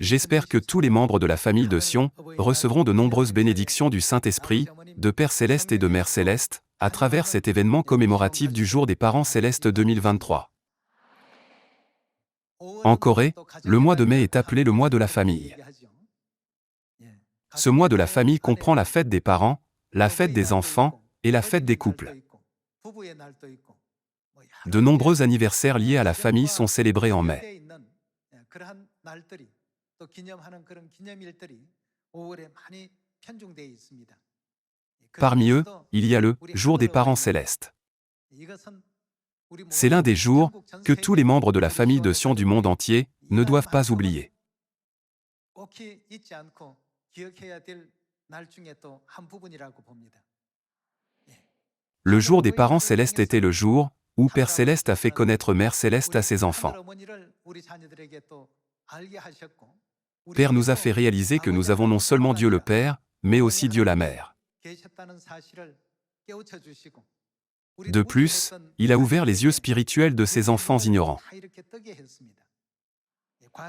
j'espère que tous les membres de la famille de Sion recevront de nombreuses bénédictions du Saint-Esprit, de Père Céleste et de Mère Céleste, à travers cet événement commémoratif du Jour des Parents Célestes 2023. En Corée, le mois de mai est appelé le mois de la famille. Ce mois de la famille comprend la fête des parents, la fête des enfants et la fête des couples. De nombreux anniversaires liés à la famille sont célébrés en mai. Parmi eux, il y a le Jour des Parents Célestes. C'est l'un des jours que tous les membres de la famille de Sion du monde entier ne doivent pas oublier. Le jour des parents célestes était le jour où Père Céleste a fait connaître Mère Céleste à ses enfants. Père nous a fait réaliser que nous avons non seulement Dieu le Père, mais aussi Dieu la Mère. De plus, il a ouvert les yeux spirituels de ses enfants ignorants.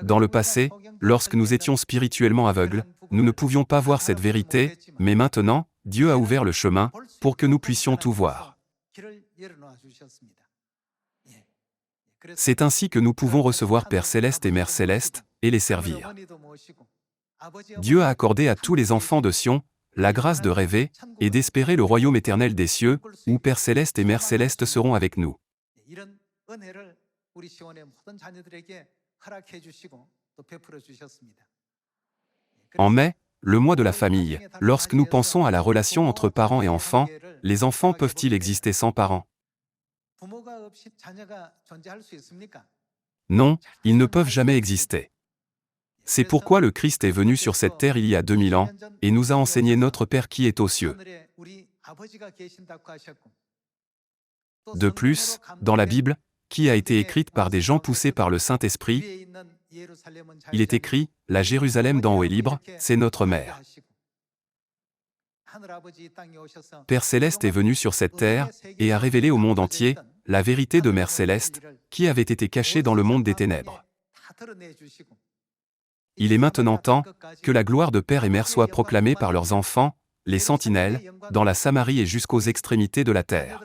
Dans le passé, lorsque nous étions spirituellement aveugles, nous ne pouvions pas voir cette vérité, mais maintenant, Dieu a ouvert le chemin pour que nous puissions tout voir. C'est ainsi que nous pouvons recevoir Père Céleste et Mère Céleste, et les servir. Dieu a accordé à tous les enfants de Sion la grâce de rêver et d'espérer le royaume éternel des cieux, où Père Céleste et Mère Céleste seront avec nous. En mai, le mois de la famille, lorsque nous pensons à la relation entre parents et enfants, les enfants peuvent-ils exister sans parents? Non, ils ne peuvent jamais exister. C'est pourquoi le Christ est venu sur cette terre il y a 2000 ans, et nous a enseigné notre Père qui est aux cieux. De plus, dans la Bible, qui a été écrite par des gens poussés par le Saint-Esprit, il est écrit, « La Jérusalem d'en haut est libre, c'est notre mère ». Père Céleste est venu sur cette terre, et a révélé au monde entier la vérité de Mère Céleste, qui avait été cachée dans le monde des ténèbres. Il est maintenant temps que la gloire de Père et Mère soit proclamée par leurs enfants, les sentinelles, dans la Samarie et jusqu'aux extrémités de la terre.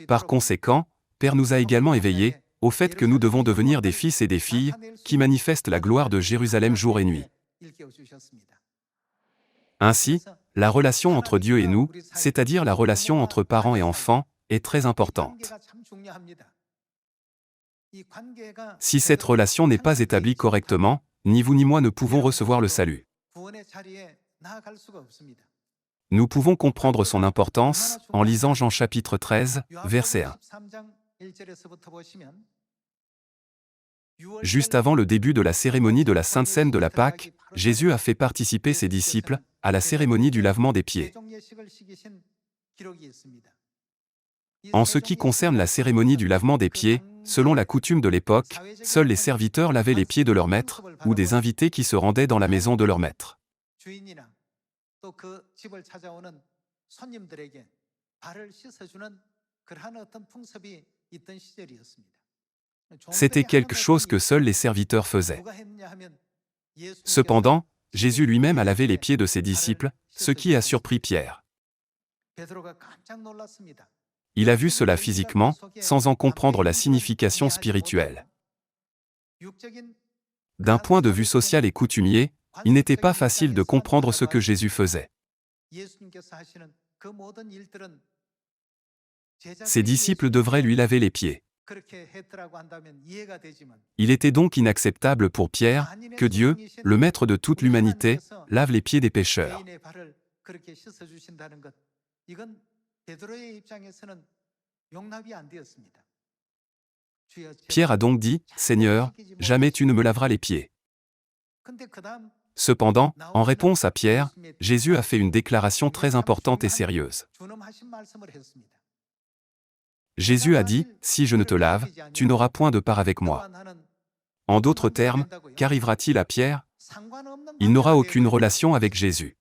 Par conséquent, Père nous a également éveillés au fait que nous devons devenir des fils et des filles qui manifestent la gloire de Jérusalem jour et nuit. Ainsi, la relation entre Dieu et nous, c'est-à-dire la relation entre parents et enfants, est très importante. Si cette relation n'est pas établie correctement, ni vous ni moi ne pouvons recevoir le salut. Nous pouvons comprendre son importance en lisant Jean chapitre 13, verset 1. Juste avant le début de la cérémonie de la Sainte Seine de la Pâque, Jésus a fait participer ses disciples à la cérémonie du lavement des pieds. En ce qui concerne la cérémonie du lavement des pieds, selon la coutume de l'époque, seuls les serviteurs lavaient les pieds de leur maître, ou des invités qui se rendaient dans la maison de leur maître. C'était quelque chose que seuls les serviteurs faisaient. Cependant, Jésus lui-même a lavé les pieds de ses disciples, ce qui a surpris Pierre. Il a vu cela physiquement, sans en comprendre la signification spirituelle. D'un point de vue social et coutumier, il n'était pas facile de comprendre ce que Jésus faisait. Ses disciples devraient lui laver les pieds. Il était donc inacceptable pour Pierre que Dieu, le Maître de toute l'humanité, lave les pieds des pécheurs. Pierre a donc dit, « Seigneur, jamais tu ne me laveras les pieds. » Cependant, en réponse à Pierre, Jésus a fait une déclaration très importante et sérieuse. Jésus a dit, « Si je ne te lave, tu n'auras point de part avec moi. » En d'autres termes, qu'arrivera-t-il à Pierre? Il n'aura aucune relation avec Jésus.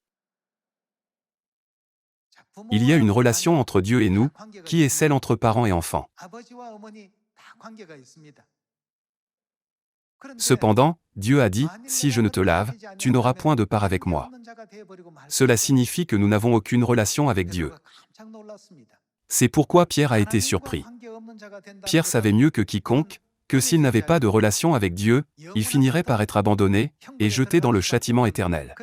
Il y a une relation entre Dieu et nous, qui est celle entre parents et enfants. Cependant, Dieu a dit, « Si je ne te lave, tu n'auras point de part avec moi. » Cela signifie que nous n'avons aucune relation avec Dieu. C'est pourquoi Pierre a été surpris. Pierre savait mieux que quiconque, que s'il n'avait pas de relation avec Dieu, il finirait par être abandonné, et jeté dans le châtiment éternel.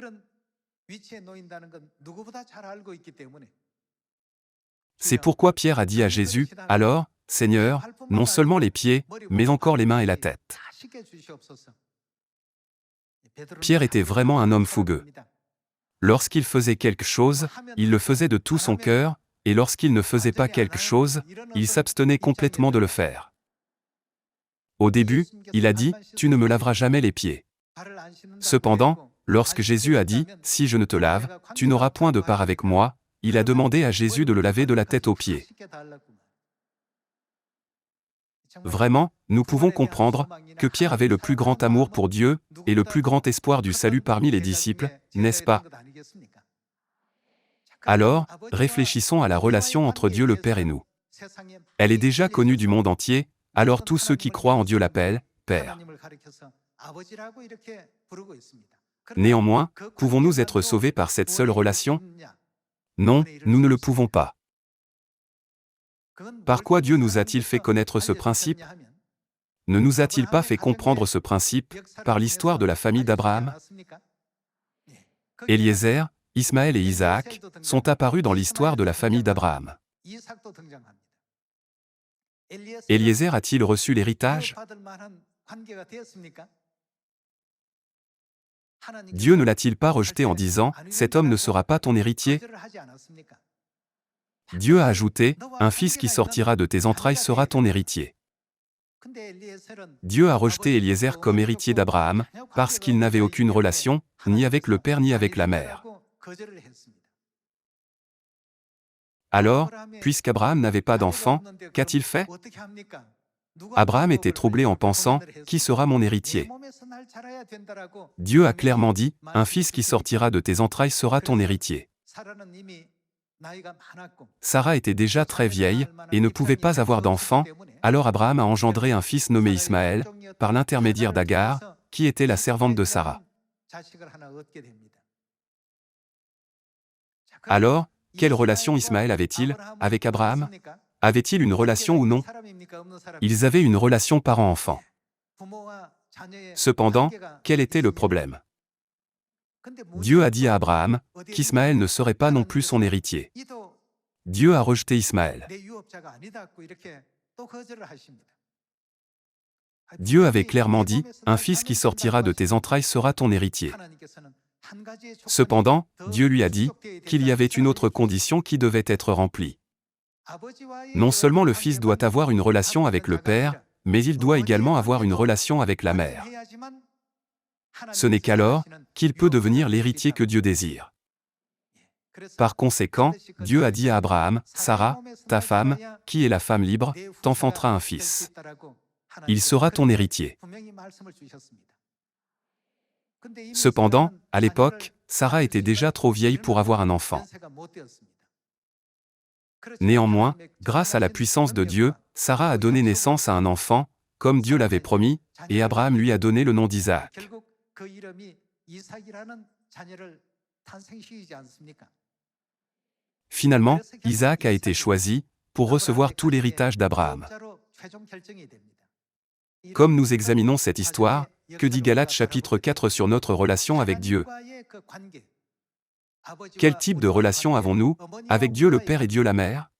C'est pourquoi Pierre a dit à Jésus, « Alors, Seigneur, non seulement les pieds, mais encore les mains et la tête. » Pierre était vraiment un homme fougueux. Lorsqu'il faisait quelque chose, il le faisait de tout son cœur, et lorsqu'il ne faisait pas quelque chose, il s'abstenait complètement de le faire. Au début, il a dit, « Tu ne me laveras jamais les pieds. » Cependant, lorsque Jésus a dit, « Si je ne te lave, tu n'auras point de part avec moi », il a demandé à Jésus de le laver de la tête aux pieds. Vraiment, nous pouvons comprendre que Pierre avait le plus grand amour pour Dieu et le plus grand espoir du salut parmi les disciples, n'est-ce pas? Alors, réfléchissons à la relation entre Dieu le Père et nous. Elle est déjà connue du monde entier, alors tous ceux qui croient en Dieu l'appellent « Père ». Néanmoins, pouvons-nous être sauvés par cette seule relation? Non, nous ne le pouvons pas. Par quoi Dieu nous a-t-il fait connaître ce principe? Ne nous a-t-il pas fait comprendre ce principe par l'histoire de la famille d'Abraham? Éliézer, Ismaël et Isaac sont apparus dans l'histoire de la famille d'Abraham. Éliézer a-t-il reçu l'héritage? Dieu ne l'a-t-il pas rejeté en disant, « Cet homme ne sera pas ton héritier » ? Dieu a ajouté, « Un fils qui sortira de tes entrailles sera ton héritier. » Dieu a rejeté Éliézer comme héritier d'Abraham, parce qu'il n'avait aucune relation, ni avec le père ni avec la mère. Alors, puisqu'Abraham n'avait pas d'enfant, qu'a-t-il fait? Abraham était troublé en pensant, « Qui sera mon héritier ?» Dieu a clairement dit, « Un fils qui sortira de tes entrailles sera ton héritier. » Sarah était déjà très vieille, et ne pouvait pas avoir d'enfant, alors Abraham a engendré un fils nommé Ismaël, par l'intermédiaire d'Agar, qui était la servante de Sarah. Alors, quelle relation Ismaël avait-il avec Abraham? Avait-il une relation ou non? Ils avaient une relation parent-enfant. Cependant, quel était le problème? Dieu a dit à Abraham qu'Ismaël ne serait pas non plus son héritier. Dieu a rejeté Ismaël. Dieu avait clairement dit, « Un fils qui sortira de tes entrailles sera ton héritier. » Cependant, Dieu lui a dit qu'il y avait une autre condition qui devait être remplie. Non seulement le fils doit avoir une relation avec le père, mais il doit également avoir une relation avec la mère. Ce n'est qu'alors qu'il peut devenir l'héritier que Dieu désire. Par conséquent, Dieu a dit à Abraham, « Sarah, ta femme, qui est la femme libre, t'enfantera un fils. Il sera ton héritier. » Cependant, à l'époque, Sarah était déjà trop vieille pour avoir un enfant. Néanmoins, grâce à la puissance de Dieu, Sarah a donné naissance à un enfant, comme Dieu l'avait promis, et Abraham lui a donné le nom d'Isaac. Finalement, Isaac a été choisi pour recevoir tout l'héritage d'Abraham. Comme nous examinons cette histoire, que dit Galates chapitre 4 sur notre relation avec Dieu? Quel type de relation avons-nous avec Dieu le Père et Dieu la Mère?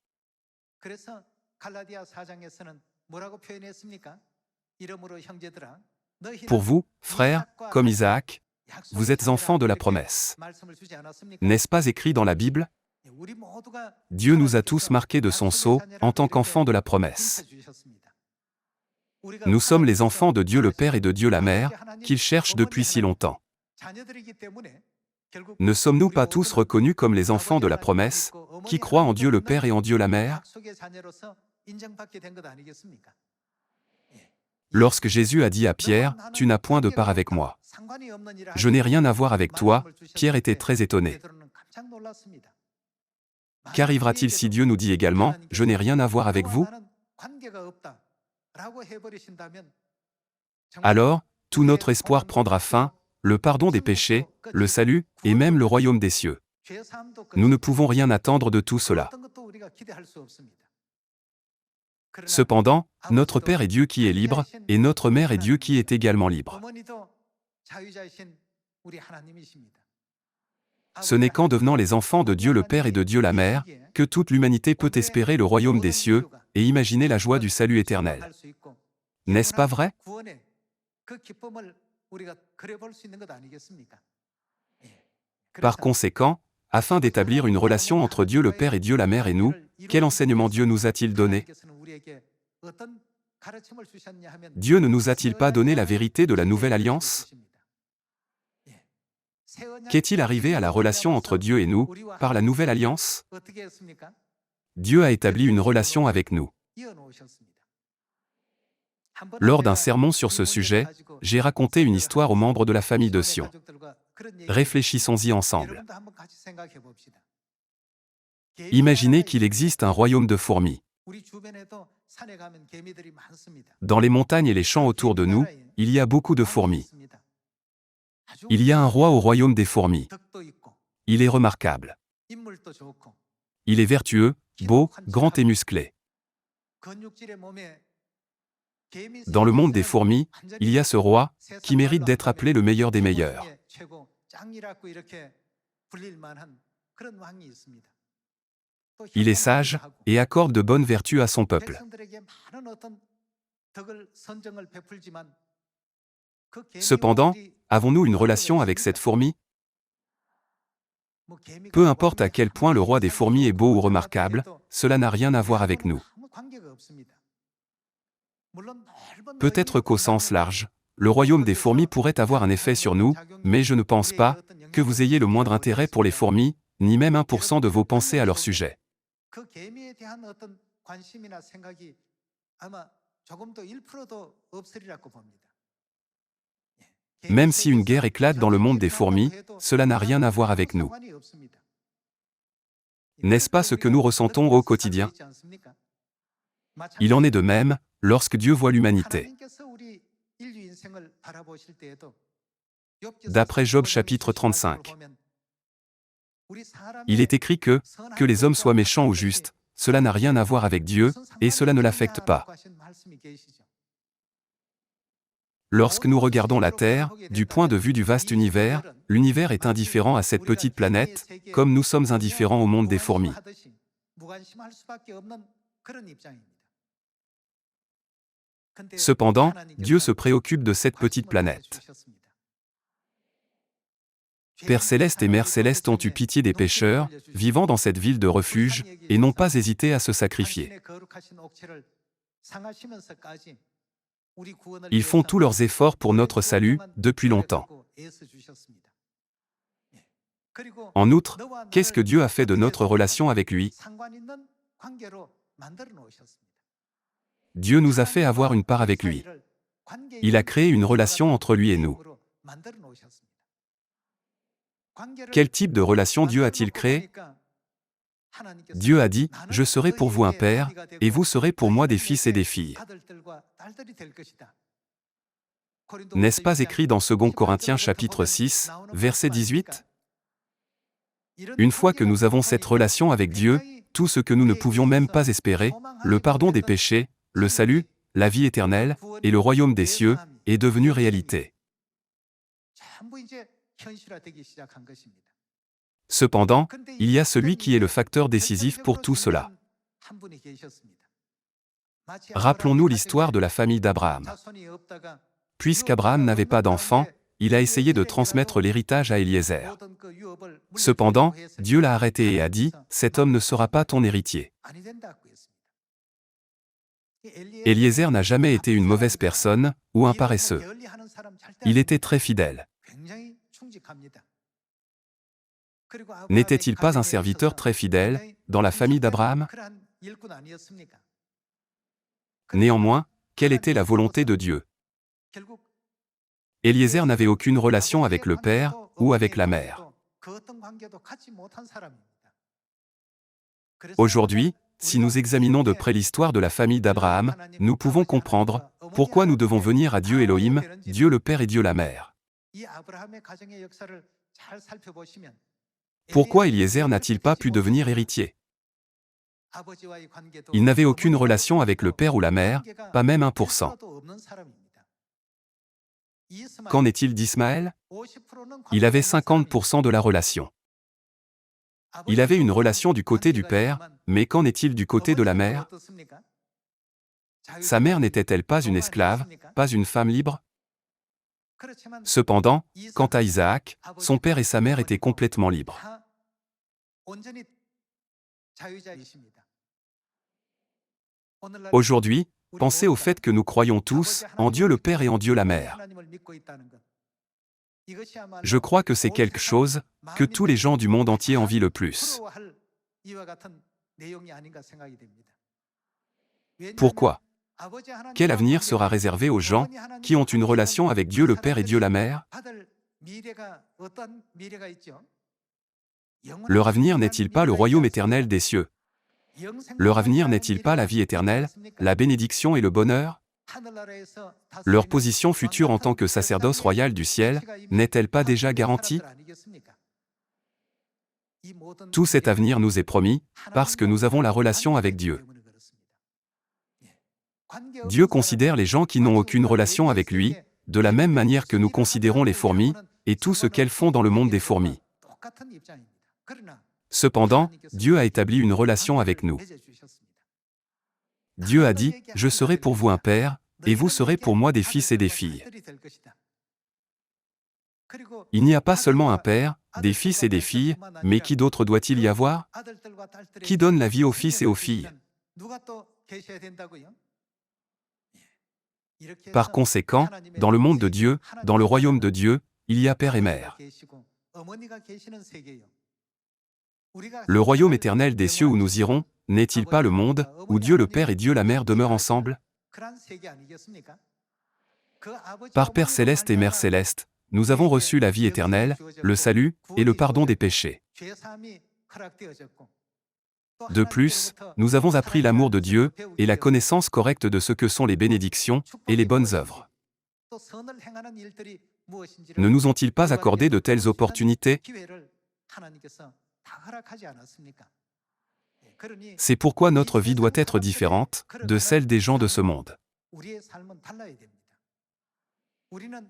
Pour vous, frères, comme Isaac, vous êtes enfants de la promesse. N'est-ce pas écrit dans la Bible? Dieu nous a tous marqués de son sceau en tant qu'enfants de la promesse. Nous sommes les enfants de Dieu le Père et de Dieu la Mère, qu'il cherche depuis si longtemps. Ne sommes-nous pas tous reconnus comme les enfants de la promesse, qui croient en Dieu le Père et en Dieu la Mère? Lorsque Jésus a dit à Pierre, « Tu n'as point de part avec moi. Je n'ai rien à voir avec toi », Pierre était très étonné. Qu'arrivera-t-il si Dieu nous dit également « Je n'ai rien à voir avec vous » ? Alors, tout notre espoir prendra fin, le pardon des péchés, le salut, et même le royaume des cieux. Nous ne pouvons rien attendre de tout cela. Cependant, notre Père est Dieu qui est libre, et notre Mère est Dieu qui est également libre. Ce n'est qu'en devenant les enfants de Dieu le Père et de Dieu la Mère, que toute l'humanité peut espérer le royaume des cieux, et imaginer la joie du salut éternel. N'est-ce pas vrai? Par conséquent, afin d'établir une relation entre Dieu le Père et Dieu la Mère et nous, quel enseignement Dieu nous a-t-il donné? Dieu ne nous a-t-il pas donné la vérité de la nouvelle alliance? Qu'est-il arrivé à la relation entre Dieu et nous, par la nouvelle alliance? Dieu a établi une relation avec nous. Lors d'un sermon sur ce sujet, j'ai raconté une histoire aux membres de la famille de Sion. Réfléchissons-y ensemble. Imaginez qu'il existe un royaume de fourmis. Dans les montagnes et les champs autour de nous, il y a beaucoup de fourmis. Il y a un roi au royaume des fourmis. Il est remarquable. Il est vertueux, beau, grand et musclé. Dans le monde des fourmis, il y a ce roi, qui mérite d'être appelé le meilleur des meilleurs. Il est sage, et accorde de bonnes vertus à son peuple. Cependant, avons-nous une relation avec cette fourmi? Peu importe à quel point le roi des fourmis est beau ou remarquable, cela n'a rien à voir avec nous. Peut-être qu'au sens large, le royaume des fourmis pourrait avoir un effet sur nous, mais je ne pense pas que vous ayez le moindre intérêt pour les fourmis, ni même 1% de vos pensées à leur sujet. Même si une guerre éclate dans le monde des fourmis, cela n'a rien à voir avec nous. N'est-ce pas ce que nous ressentons au quotidien? Il en est de même, lorsque Dieu voit l'humanité. D'après Job chapitre 35. Il est écrit que les hommes soient méchants ou justes, cela n'a rien à voir avec Dieu, et cela ne l'affecte pas. Lorsque nous regardons la Terre, du point de vue du vaste univers, l'univers est indifférent à cette petite planète, comme nous sommes indifférents au monde des fourmis. Cependant, Dieu se préoccupe de cette petite planète. Père Céleste et Mère Céleste ont eu pitié des pécheurs, vivant dans cette ville de refuge, et n'ont pas hésité à se sacrifier. Ils font tous leurs efforts pour notre salut, depuis longtemps. En outre, qu'est-ce que Dieu a fait de notre relation avec lui? Dieu nous a fait avoir une part avec lui. Il a créé une relation entre lui et nous. Quel type de relation Dieu a-t-il créé? Dieu a dit, « Je serai pour vous un père, et vous serez pour moi des fils et des filles. » N'est-ce pas écrit dans 2 Corinthiens chapitre 6, verset 18? Une fois que nous avons cette relation avec Dieu, tout ce que nous ne pouvions même pas espérer, le pardon des péchés, le salut, la vie éternelle, et le royaume des cieux, est devenu réalité. Cependant, il y a celui qui est le facteur décisif pour tout cela. Rappelons-nous l'histoire de la famille d'Abraham. Puisqu'Abraham n'avait pas d'enfant, il a essayé de transmettre l'héritage à Eliezer. Cependant, Dieu l'a arrêté et a dit, « Cet homme ne sera pas ton héritier. » Eliezer n'a jamais été une mauvaise personne, ou un paresseux. Il était très fidèle. N'était-il pas un serviteur très fidèle, dans la famille d'Abraham? Néanmoins, quelle était la volonté de Dieu? Eliezer n'avait aucune relation avec le père, ou avec la mère. Aujourd'hui, si nous examinons de près l'histoire de la famille d'Abraham, nous pouvons comprendre pourquoi nous devons venir à Dieu Elohim, Dieu le Père et Dieu la Mère. Pourquoi Eliezer n'a-t-il pas pu devenir héritier? Il n'avait aucune relation avec le père ou la mère, pas même 1%. Qu'en est-il d'Ismaël? Il avait 50% de la relation. Il avait une relation du côté du père, mais qu'en est-il du côté de la mère? Sa mère n'était-elle pas une esclave, pas une femme libre? Cependant, quant à Isaac, son père et sa mère étaient complètement libres. Aujourd'hui, pensez au fait que nous croyons tous en Dieu le Père et en Dieu la Mère. Je crois que c'est quelque chose que tous les gens du monde entier envient le plus. Pourquoi? Quel avenir sera réservé aux gens qui ont une relation avec Dieu le Père et Dieu la Mère? Leur avenir n'est-il pas le royaume éternel des cieux? Leur avenir n'est-il pas la vie éternelle, la bénédiction et le bonheur? Leur position future en tant que sacerdoce royal du ciel n'est-elle pas déjà garantie? Tout cet avenir nous est promis parce que nous avons la relation avec Dieu. Dieu considère les gens qui n'ont aucune relation avec lui, de la même manière que nous considérons les fourmis, et tout ce qu'elles font dans le monde des fourmis. Cependant, Dieu a établi une relation avec nous. Dieu a dit, « Je serai pour vous un père, et vous serez pour moi des fils et des filles. » Il n'y a pas seulement un père, des fils et des filles, mais qui d'autre doit-il y avoir? Qui donne la vie aux fils et aux filles? Par conséquent, dans le monde de Dieu, dans le royaume de Dieu, il y a père et mère. Le royaume éternel des cieux où nous irons, n'est-il pas le monde où Dieu le Père et Dieu la Mère demeurent ensemble? Par Père céleste et Mère céleste, nous avons reçu la vie éternelle, le salut et le pardon des péchés. De plus, nous avons appris l'amour de Dieu et la connaissance correcte de ce que sont les bénédictions et les bonnes œuvres. Ne nous ont-ils pas accordé de telles opportunités? C'est pourquoi notre vie doit être différente de celle des gens de ce monde.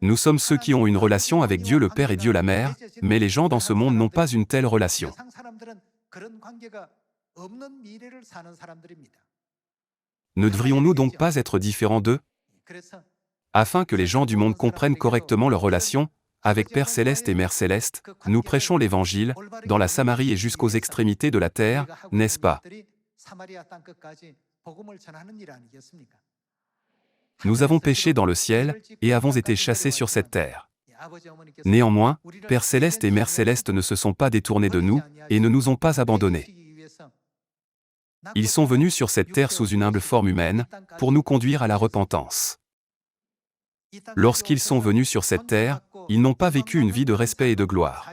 Nous sommes ceux qui ont une relation avec Dieu le Père et Dieu la Mère, mais les gens dans ce monde n'ont pas une telle relation. Ne devrions-nous donc pas être différents d'eux? Afin que les gens du monde comprennent correctement leur relation avec Père céleste et Mère céleste, nous prêchons l'Évangile, dans la Samarie et jusqu'aux extrémités de la terre, n'est-ce pas? Nous avons péché dans le ciel, et avons été chassés sur cette terre. Néanmoins, Père céleste et Mère céleste ne se sont pas détournés de nous, et ne nous ont pas abandonnés. Ils sont venus sur cette terre sous une humble forme humaine, pour nous conduire à la repentance. Lorsqu'ils sont venus sur cette terre, ils n'ont pas vécu une vie de respect et de gloire.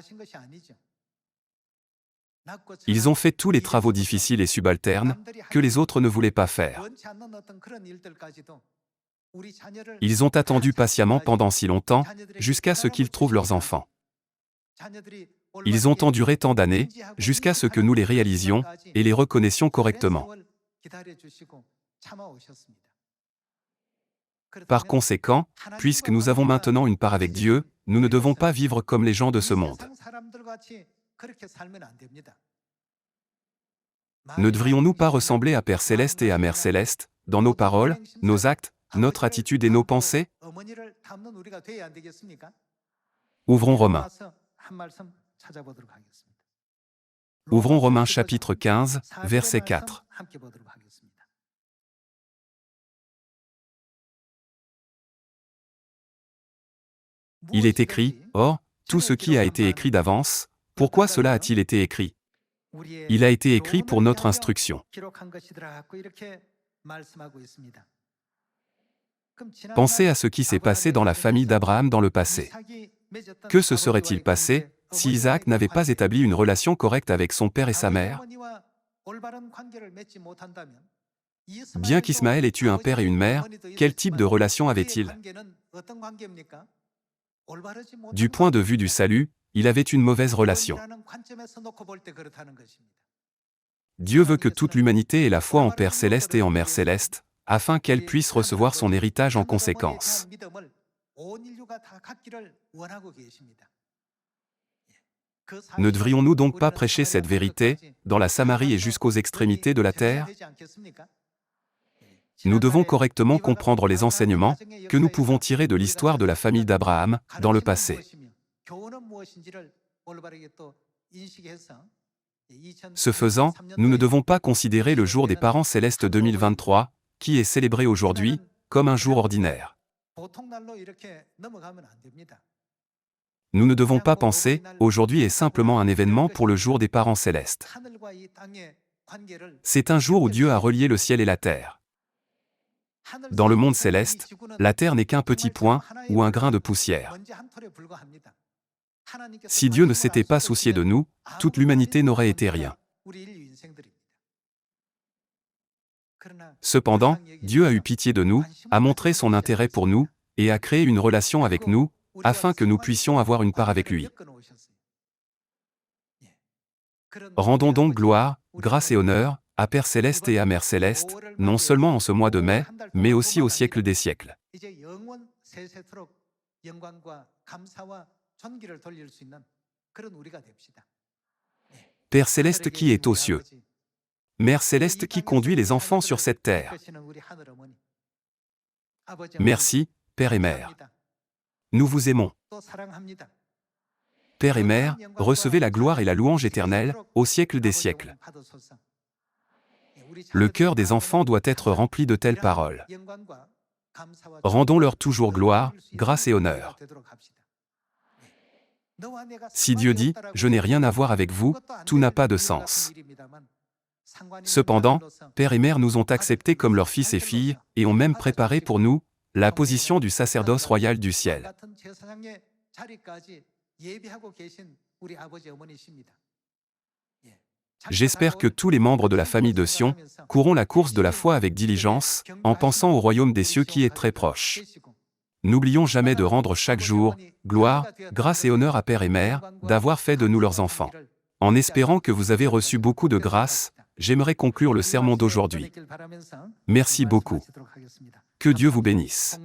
Ils ont fait tous les travaux difficiles et subalternes que les autres ne voulaient pas faire. Ils ont attendu patiemment pendant si longtemps, jusqu'à ce qu'ils trouvent leurs enfants. Ils ont enduré tant d'années, jusqu'à ce que nous les réalisions et les reconnaissions correctement. Par conséquent, puisque nous avons maintenant une part avec Dieu, nous ne devons pas vivre comme les gens de ce monde. Ne devrions-nous pas ressembler à Père céleste et à Mère céleste, dans nos paroles, nos actes, notre attitude et nos pensées? Ouvrons Romains. Ouvrons Romains chapitre 15, verset 4. Il est écrit, « Or, tout ce qui a été écrit d'avance, pourquoi cela a-t-il été écrit? Il a été écrit pour notre instruction. » Pensez à ce qui s'est passé dans la famille d'Abraham dans le passé. Que se serait-il passé si Isaac n'avait pas établi une relation correcte avec son père et sa mère? Bien qu'Ismaël ait eu un père et une mère, quel type de relation avait-il? Du point de vue du salut, il avait une mauvaise relation. Dieu veut que toute l'humanité ait la foi en Père Céleste et en Mère Céleste, afin qu'elle puisse recevoir son héritage en conséquence. Ne devrions-nous donc pas prêcher cette vérité, dans la Samarie et jusqu'aux extrémités de la terre? Nous devons correctement comprendre les enseignements que nous pouvons tirer de l'histoire de la famille d'Abraham, dans le passé. Ce faisant, nous ne devons pas considérer le jour des parents célestes 2023, qui est célébré aujourd'hui, comme un jour ordinaire. Nous ne devons pas penser, aujourd'hui est simplement un événement pour le jour des parents célestes. C'est un jour où Dieu a relié le ciel et la terre. Dans le monde céleste, la terre n'est qu'un petit point, ou un grain de poussière. Si Dieu ne s'était pas soucié de nous, toute l'humanité n'aurait été rien. Cependant, Dieu a eu pitié de nous, a montré son intérêt pour nous, et a créé une relation avec nous, afin que nous puissions avoir une part avec lui. Rendons donc gloire, grâce et honneur, à Père Céleste et à Mère Céleste, non seulement en ce mois de mai, mais aussi au siècle des siècles. Père Céleste qui est aux cieux. Mère Céleste qui conduit les enfants sur cette terre. Merci, Père et Mère. Nous vous aimons. Père et Mère, recevez la gloire et la louange éternelle, au siècle des siècles. Le cœur des enfants doit être rempli de telles paroles. Rendons-leur toujours gloire, grâce et honneur. Si Dieu dit « Je n'ai rien à voir avec vous », tout n'a pas de sens. Cependant, Père et Mère nous ont acceptés comme leurs fils et filles, et ont même préparé pour nous la position du sacerdoce royal du ciel. J'espère que tous les membres de la famille de Sion courront la course de la foi avec diligence, en pensant au royaume des cieux qui est très proche. N'oublions jamais de rendre chaque jour gloire, grâce et honneur à Père et Mère, d'avoir fait de nous leurs enfants. En espérant que vous avez reçu beaucoup de grâce, j'aimerais conclure le sermon d'aujourd'hui. Merci beaucoup. Que Dieu vous bénisse.